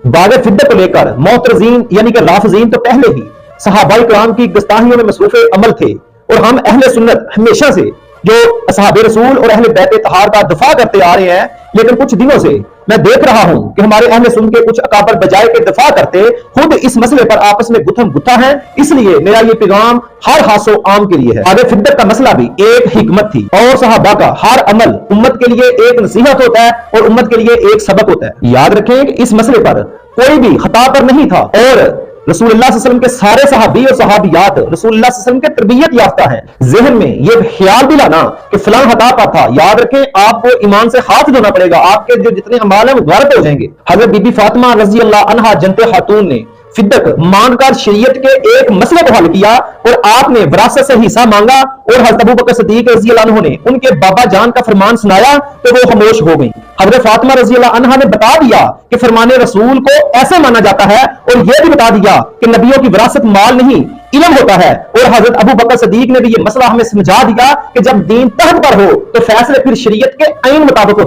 बाग फिद्दत को लेकर मोतरजीन यानी कि राफजीन तो पहले ही सहाबाई कराम की गुस्ताखियों में मसरूफ अमल थे, और हम अहले सुन्नत हमेशा से जो असहाबे रसूल और अहले बैत तहार का दफा करते आ रहे हैं, लेकिन कुछ दिनों से मैं देख रहा हूं कि हमारे अहले सुन्नत के कुछ अकाबर बजाय के दफा करते खुद इस मसले पर आपस में गुथम गुत्था है। इसलिए मेरा ये पैगाम हर हासो आम के लिए है। बाग फिद्दत का मसला भी एक हिकमत थी, और सहाबा का हर अमल उम्मत के लिए एक नसीहत होता है और उम्मत के लिए एक सबक होता है। याद रखें कि इस मसले पर कोई भी खता पर नहीं था, और रसूलुल्लाह सल्लल्लाहु अलैहि वसल्लम के सारे सहाबी और सहाबियात रसूलुल्लाह सल्लल्लाहु अलैहि वसल्लम के तरबियत याफ्ता हैं। ज़हन में ये ख्याल भी लाना कि फलां खता पर था, याद रखें आपको ईमान से हाथ धोना पड़ेगा, आपके जो जितने अमाल हैं वो गायब हो जाएंगे। हजरत बीबी फातिमा रजी अल्लाह अन्हा जन्नत खातून ने फिद्दत मांगकर शरीयत के एक मसले को हल किया, और आपने विरासत से हिस्सा मांगा, और हज़रत अबू बकर सिद्दीक रज़ी अल्लाह अन्हु ने उनके बाबा जान का फरमान सुनाया तो वो खामोश हो गई। हज़रत फातिमा रज़ी अल्लाह अन्हा ने बता दिया कि फरमाने रसूल को ऐसे माना जाता है, और यह भी बता दिया कि नबियों की विरासत माल नहीं इल्म होता है। और हज़रत अबू बकर सिद्दीक ने भी ये मसला हमें समझा दिया कि जब दीन तहत पर हो तो फैसले फिर शरीयत के आईन मुताबिक